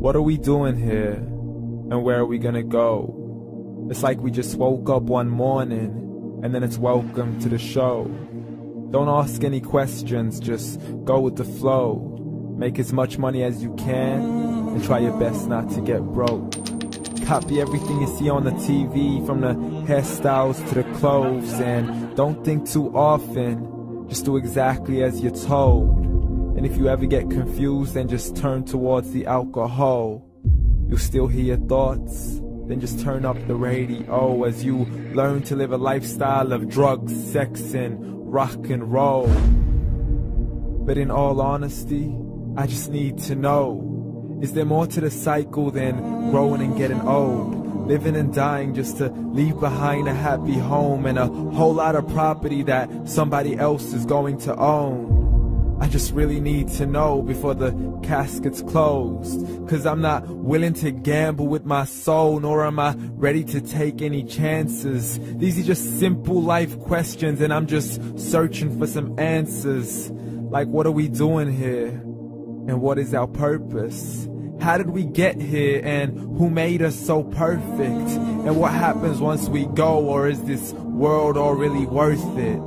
What are we doing here? And where are we gonna go? It's like we just woke up one morning, and then it's welcome to the show. Don't ask any questions, just go with the flow. Make as much money as you can, and try your best not to get broke. Copy everything you see on the TV, from the hairstyles to the clothes, and don't think too often, just do exactly as you're told. And if you ever get confused, then just turn towards the alcohol. You'll still hear your thoughts, then just turn up the radio as you learn to live a lifestyle of drugs, sex, and rock and roll. But in all honesty, I just need to know, is there more to the cycle than growing and getting old? Living and dying just to leave behind a happy home and a whole lot of property that somebody else is going to own. I just really need to know before the casket's closed, 'cause I'm not willing to gamble with my soul, nor am I ready to take any chances. These are just simple life questions, and I'm just searching for some answers. Like, what are we doing here? And what is our purpose? How did we get here, and who made us so perfect? And what happens once we go, or is this world all really worth it?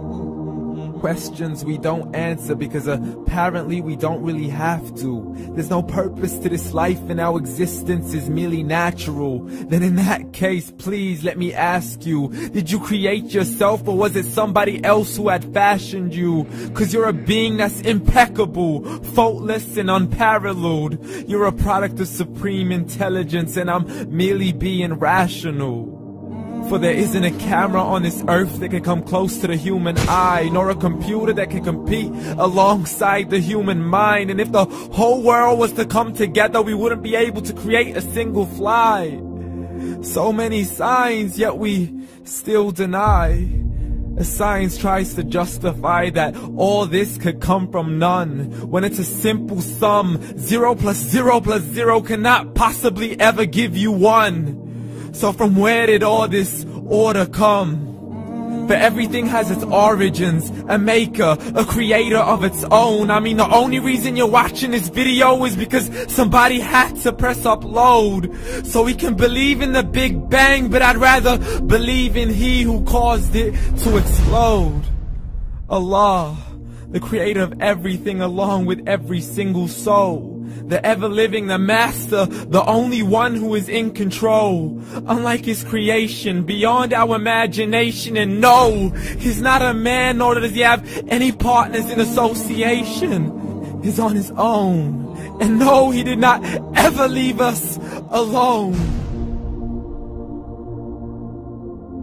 Questions we don't answer because apparently we don't really have to. There's no purpose to this life and our existence is merely natural. Then in that case, please let me ask you, did you create yourself, or was it somebody else who had fashioned you? 'Cause you're a being that's impeccable, faultless and unparalleled. You're a product of supreme intelligence, and I'm merely being rational. For there isn't a camera on this earth that can come close to the human eye, nor a computer that can compete alongside the human mind. And if the whole world was to come together, we wouldn't be able to create a single fly. So many signs, yet we still deny. As science tries to justify that all this could come from none, when it's a simple sum. 0 plus 0 plus 0 cannot possibly ever give you 1. So from where did all this order come? For everything has its origins, a maker, a creator of its own. I mean, the only reason you're watching this video is because somebody had to press upload. So we can believe in the Big Bang, but I'd rather believe in He who caused it to explode. Allah, the creator of everything, along with every single soul. The ever-living, the master, the only one who is in control. Unlike his creation, beyond our imagination. And no, he's not a man, nor does he have any partners in association. He's on his own. And no, he did not ever leave us alone.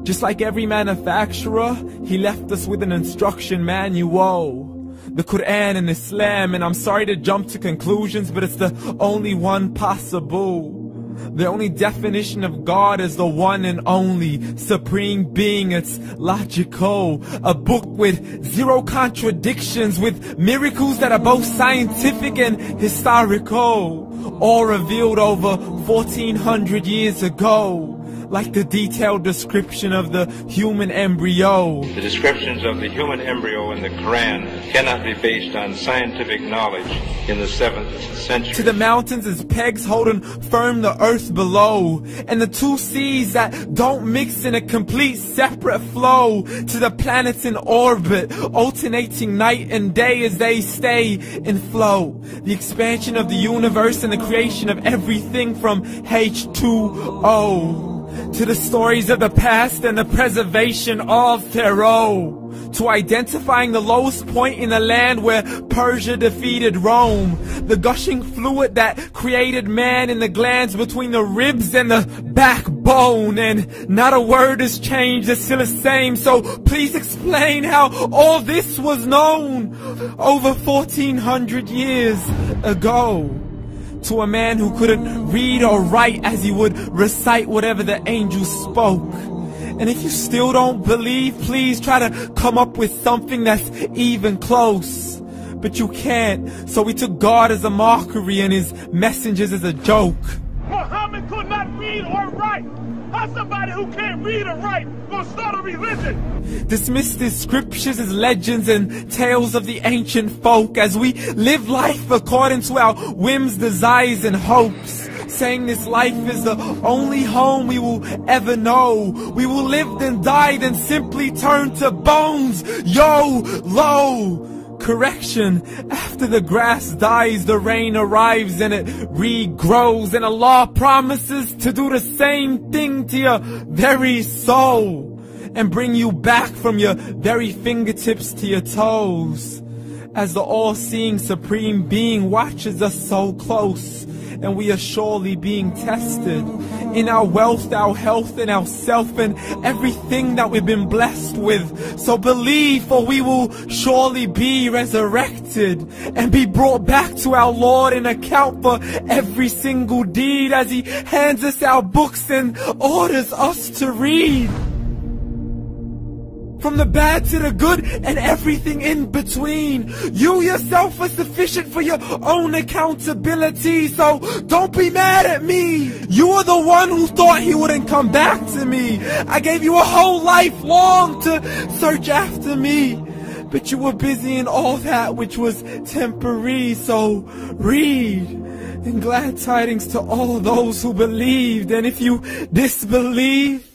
Just like every manufacturer, he left us with an instruction manual. The Quran and Islam, and I'm sorry to jump to conclusions, but it's the only one possible. The only definition of God is the one and only supreme being. It's logical, a book with 0 contradictions, with miracles that are both scientific and historical, all revealed over 1400 years ago. Like the detailed description of the human embryo. The descriptions of the human embryo in the Quran cannot be based on scientific knowledge in the 7th century. To the mountains as pegs holding firm the earth below, and the 2 seas that don't mix in a complete separate flow. To the planets in orbit, alternating night and day as they stay in flow. The expansion of the universe and the creation of everything from H2O. To the stories of the past and the preservation of Pharaoh. To identifying the lowest point in the land where Persia defeated Rome. The gushing fluid that created man in the glands between the ribs and the backbone. And not a word has changed, it's still the same. So please explain how all this was known over 1400 years ago. To a man who couldn't read or write, as he would recite whatever the angels spoke. And if you still don't believe, please try to come up with something that's even close. But you can't, so we took God as a mockery and his messengers as a joke. Muhammad could not read or write. How's somebody who can't read or write gonna start a religion? Dismiss the scriptures as legends and tales of the ancient folk, as we live life according to our whims, desires, and hopes. saying this life is the only home we will ever know. We will live then die, then simply turn to bones. YOLO! Correction, after the grass dies, the rain arrives and it regrows, and Allah promises to do the same thing to your very soul and bring you back from your very fingertips to your toes, as the all-seeing supreme being watches us so close, and we are surely being tested in our wealth, our health, and our self, and everything that we've been blessed with. So believe, for we will surely be resurrected and be brought back to our Lord and account for every single deed, as He hands us our books and orders us to read. From the bad to the good and everything in between. You yourself are sufficient for your own accountability, so don't be mad at me. You are the one who thought He wouldn't come back to me. I gave you a whole life long to search after me, but you were busy in all that which was temporary. So read, and glad tidings to all those who believed. And if you disbelieve,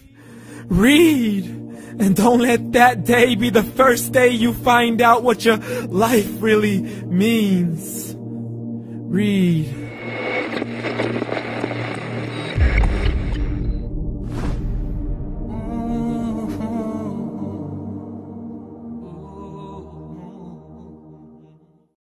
read. And don't let that day be the first day you find out what your life really means. Read.